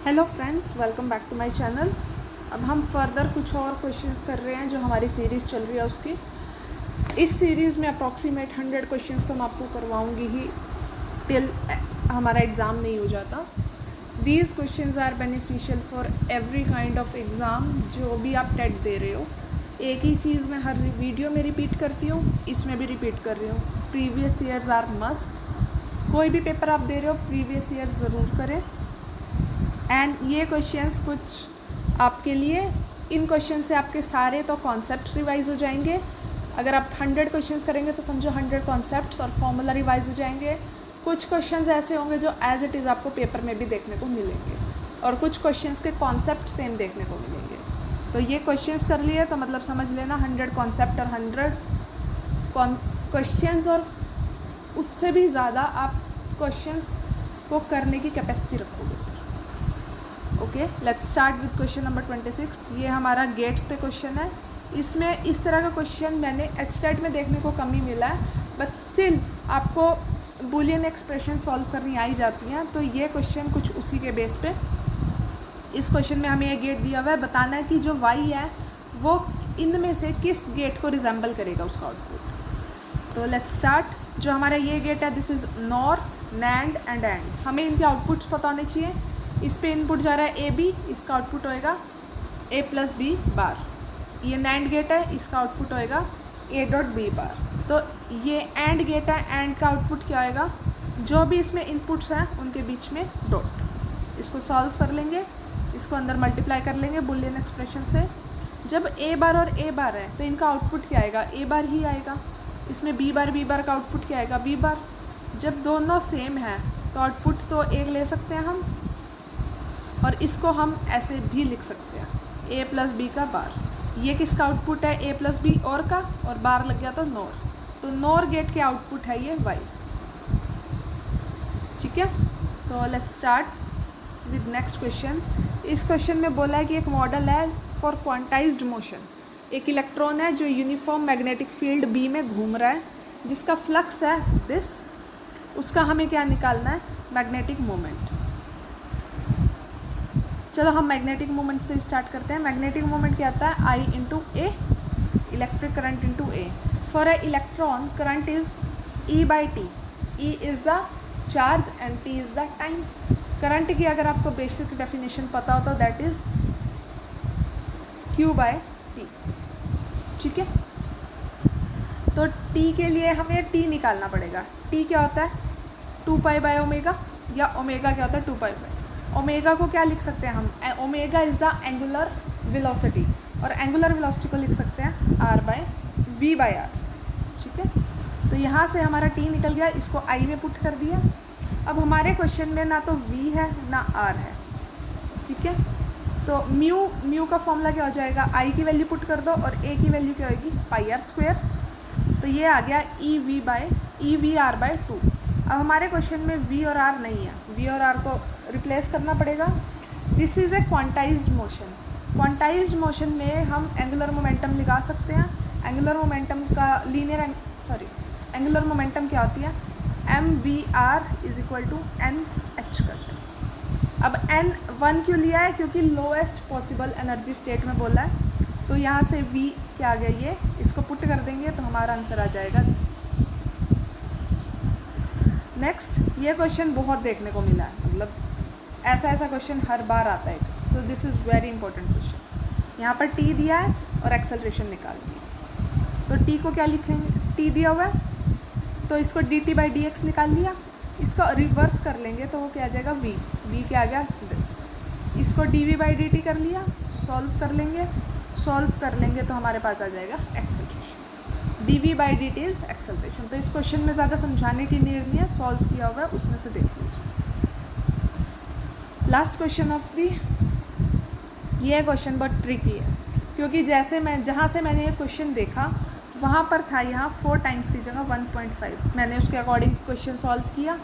Hello friends, welcome back to my channel. अब हम further कुछ और क्वेश्चंस कर रहे हैं जो हमारी सीरीज़ चल रही है उसकी। इस सीरीज़ में अप्रॉक्सीमेट 100 क्वेश्चंस तो मैं आपको करवाऊंगी ही टिल हमारा एग्ज़ाम नहीं हो जाता। These questions are beneficial for every kind of exam जो भी आप टेट दे रहे हो। एक ही चीज़ मैं हर वीडियो में रिपीट करती हूँ, इसमें भी रिपीट कर रही हूँ। Previous years are must. कोई भी पेपर आप दे रहे हो प्रीवियस ईयर ज़रूर करें। एंड ये क्वेश्चंस कुछ आपके लिए, इन क्वेश्चन से आपके सारे तो कॉन्सेप्ट्स रिवाइज हो जाएंगे। अगर आप 100 क्वेश्चंस करेंगे तो समझो 100 कॉन्सेप्ट्स और फॉर्मूला रिवाइज हो जाएंगे। कुछ क्वेश्चंस ऐसे होंगे जो एज इट इज़ आपको पेपर में भी देखने को मिलेंगे और कुछ क्वेश्चंस के कॉन्सेप्ट सेम देखने को मिलेंगे। तो ये क्वेश्चंस कर लिए तो मतलब समझ लेना 100 कॉन्सेप्ट और 100 क्वेश्चंस और उससे भी ज़्यादा आप क्वेश्चंस को करने की कैपेसिटी रखोगे। Okay, let's start with question number 26। ये हमारा गेट्स पे क्वेश्चन है। इसमें इस तरह का क्वेश्चन मैंने एचटेट में देखने को कम ही मिला है, बट स्टिल आपको बूलियन एक्सप्रेशन सॉल्व करनी आ ही जाती हैं। तो ये क्वेश्चन कुछ उसी के बेस पे, इस क्वेश्चन में हमें ये गेट दिया हुआ है, बताना है कि जो वाई है वो इनमें से किस गेट को रिजेंबल करेगा उसका आउटपुट। तो लेट्स स्टार्ट। जो हमारा ये गेट है this is nor, NAND and and. हमें इनके आउटपुट्स पता होने चाहिए। इस पे इनपुट जा रहा है ए बी, इसका आउटपुट होएगा ए प्लस बी बार। ये नैंड गेट है, इसका आउटपुट होएगा ए डॉट बी बार। तो ये एंड गेट है, एंड का आउटपुट क्या होएगा, जो भी इसमें इनपुट्स हैं उनके बीच में डॉट। इसको सॉल्व कर लेंगे, इसको अंदर मल्टीप्लाई कर लेंगे बूलियन एक्सप्रेशन से। जब ए बार और ए बार है तो इनका आउटपुट क्या आएगा, ए बार ही आएगा। इसमें बी बार का आउटपुट क्या आएगा, बी बार। जब दोनों सेम हैं तो आउटपुट तो एक ले सकते हैं हम, और इसको हम ऐसे भी लिख सकते हैं ए प्लस बी का बार। ये किसका आउटपुट है, ए प्लस बी और का, और बार लग गया तो नॉर। तो नॉर गेट के आउटपुट है ये वाई। ठीक है, तो let's start with next question. इस क्वेश्चन में बोला है कि एक मॉडल है फॉर क्वांटाइज्ड मोशन। एक इलेक्ट्रॉन है जो यूनिफॉर्म मैग्नेटिक फील्ड बी में घूम रहा है, जिसका फ्लक्स है दिस। उसका हमें क्या निकालना है, मैग्नेटिक मोमेंट। चलो हम मैग्नेटिक मोमेंट से स्टार्ट करते हैं। मैग्नेटिक मोमेंट क्या आता है, I into A, electric current into A. For a electron current is E by T. E is the charge and T is the time. Current की अगर आपको बेसिक डेफिनेशन पता हो तो that is Q by T. ठीक है, तो T के लिए हमें टी निकालना पड़ेगा। टी क्या होता है, 2 पाई बाय ओमेगा, या ओमेगा क्या होता है 2 पाई बाय। ओमेगा को क्या लिख सकते हैं हम, omega is the angular velocity, और एंगुलर वेलोसिटी को लिख सकते हैं R by V by R. ठीक है, तो यहाँ से हमारा टी निकल गया, इसको आई में पुट कर दिया। अब हमारे क्वेश्चन में ना तो वी है ना आर है। ठीक है, तो म्यू का फॉर्मूला क्या हो जाएगा, आई की वैल्यू पुट कर दो और ए की वैल्यू क्या होगी, पाई आर स्क्वायर। तो ये आ गया ई वी आर बाय 2। अब हमारे क्वेश्चन में वी और आर नहीं है, वी और आर को रिप्लेस करना पड़ेगा। This is a quantised motion. Quantised motion में हम एंगुलर मोमेंटम लगा सकते हैं। एंगुलर मोमेंटम का एंगुलर मोमेंटम क्या होती है, M V R is equal to N H करते हैं। अब एन 1 क्यों लिया है, क्योंकि लोएस्ट पॉसिबल एनर्जी स्टेट में बोला है। तो यहाँ से वी क्या आ गया, ये इसको पुट कर देंगे तो हमारा आंसर आ जाएगा 10। नेक्स्ट, ये क्वेश्चन बहुत देखने को मिला है, मतलब ऐसा क्वेश्चन हर बार आता है। So this is very important question. यहाँ पर टी दिया है और एक्सेलरेशन निकाल दी। तो टी को क्या लिखेंगे, टी दिया हुआ है तो इसको D T by D x निकाल लिया। इसको रिवर्स कर लेंगे तो वो क्या आ जाएगा, वी। वी क्या आ गया, दिस। इसको D V by D T कर लिया, सॉल्व कर लेंगे तो हमारे पास आ जाएगा acceleration. D V by D T is acceleration. तो इस क्वेश्चन में ज़्यादा समझाने की नीड नहीं है, सॉल्व किया हुआ है उसमें से देख लीजिए। लास्ट क्वेश्चन ऑफ दी, ये क्वेश्चन बहुत ट्रिकी है, क्योंकि जहाँ से मैंने ये क्वेश्चन देखा वहाँ पर था यहाँ 4 टाइम्स की जगह 1.5। मैंने उसके अकॉर्डिंग क्वेश्चन सॉल्व किया।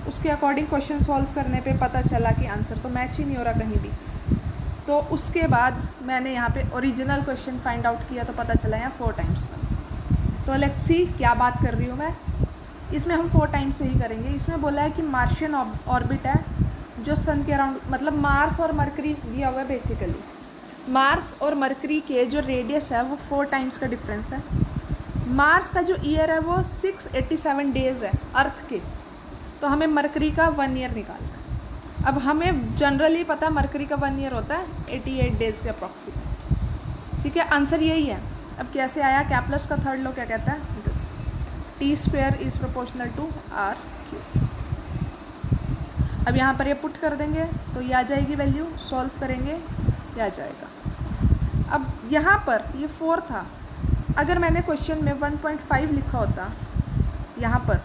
उसके अकॉर्डिंग क्वेश्चन सॉल्व करने पे पता चला कि आंसर तो मैच ही नहीं हो रहा कहीं भी। तो उसके बाद मैंने यहाँ पे ओरिजिनल क्वेश्चन फाइंड आउट किया तो पता चला यहाँ 4 टाइम्स था। तो लेट्स सी क्या बात कर रही हूँ मैं। इसमें हम 4 टाइम्स से ही करेंगे। इसमें बोला है कि मार्शियन ऑर्बिट है जो सन के अराउंड, मतलब मार्स और मरकरी दिया हुआ है बेसिकली। मार्स और मरकरी के जो रेडियस है वो 4 टाइम्स का डिफरेंस है। मार्स का जो ईयर है वो 687 डेज़ है अर्थ के, तो हमें मरकरी का 1 ईयर निकालना है। अब हमें जनरली पता है मरकरी का 1 ईयर होता है 88 डेज़ के अप्रॉक्सीमेट। ठीक है, आंसर यही है। अब कैसे आया? कैप्लर्स का थर्ड लॉ क्या कहता है? This T² is proportional to R³। अब यहाँ पर ये पुट कर देंगे तो ये आ जाएगी वैल्यू, सॉल्व करेंगे ये आ जाएगा। अब यहाँ पर ये 4 था, अगर मैंने क्वेश्चन में 1.5 लिखा होता यहाँ पर,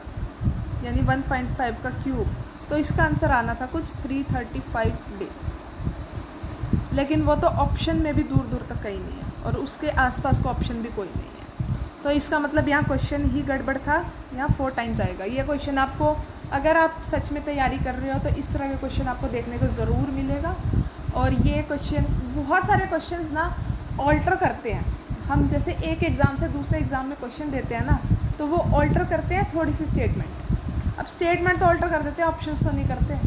यानी 1.5 का क्यूब, तो इसका आंसर आना था कुछ 335 डेज़। लेकिन वो तो ऑप्शन में भी दूर दूर तक कहीं नहीं है और उसके आसपास का ऑप्शन भी कोई नहीं है, तो इसका मतलब यहाँ क्वेश्चन ही गड़बड़ था। यहाँ 4 टाइम्स आएगा। ये क्वेश्चन आपको, अगर आप सच में तैयारी कर रहे हो तो इस तरह के क्वेश्चन आपको देखने को ज़रूर मिलेगा। और ये क्वेश्चन, बहुत सारे क्वेश्चंस ना ऑल्टर करते हैं हम, जैसे एक एग्ज़ाम से दूसरे एग्ज़ाम में क्वेश्चन देते हैं ना, तो वो ऑल्टर करते हैं थोड़ी सी स्टेटमेंट। अब स्टेटमेंट तो ऑल्टर कर देते हैं, ऑप्शंस तो नहीं करते।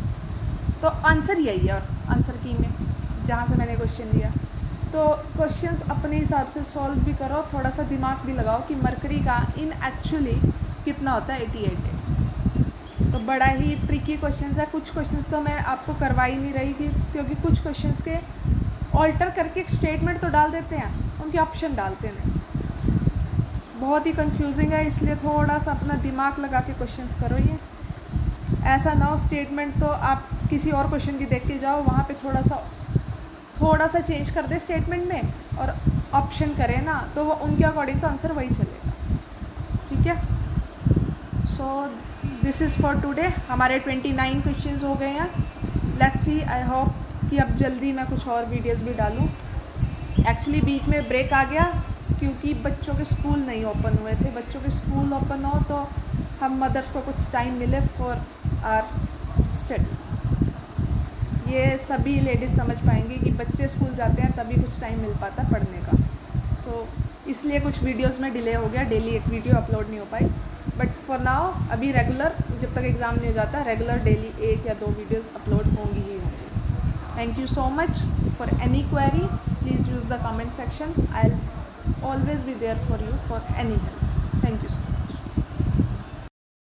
तो आंसर यही है। और आंसर की में जहाँ से मैंने क्वेश्चन लिया, तो क्वेश्चंस अपने हिसाब से सॉल्व भी करो, थोड़ा सा दिमाग भी लगाओ कि मरकरी का इन एक्चुअली कितना होता है 88 डेज़। तो बड़ा ही ट्रिकी क्वेश्चंस है। कुछ क्वेश्चंस तो मैं आपको करवा ही नहीं रही थी, क्योंकि कुछ क्वेश्चंस के ऑल्टर करके एक स्टेटमेंट तो डाल देते हैं, उनके ऑप्शन डालते नहीं। बहुत ही कंफ्यूजिंग है, इसलिए थोड़ा सा अपना दिमाग लगा के क्वेश्चंस करो। ये ऐसा ना हो स्टेटमेंट तो आप किसी और क्वेश्चन की देख के जाओ, वहाँ पे थोड़ा सा चेंज कर दे स्टेटमेंट में और ऑप्शन करें ना, तो वो उनके अकॉर्डिंग तो आंसर वही चलेगा। ठीक है, so this is for today. हमारे 29 क्वेश्चंस हो गए हैं। लेट्स सी, आई होप कि अब जल्दी मैं कुछ और वीडियोस भी डालूँ। एक्चुअली बीच में ब्रेक आ गया क्योंकि बच्चों के स्कूल नहीं ओपन हुए थे। बच्चों के स्कूल ओपन हो तो हम मदर्स को कुछ टाइम मिले फॉर आवर स्टडी। ये सभी लेडीज़ समझ पाएंगी कि बच्चे स्कूल जाते हैं तभी कुछ टाइम मिल पाता पढ़ने का। सो इसलिए कुछ वीडियोस में डिले हो गया, डेली एक वीडियो अपलोड नहीं हो पाई। बट फॉर नाउ अभी रेगुलर, जब तक एग्ज़ाम नहीं हो जाता, रेगुलर डेली 1 या 2 वीडियोस अपलोड होंगी ही होंगी। Thank you so much. For any query please use the comment section. I will always be there for you for any help. Thank you so much.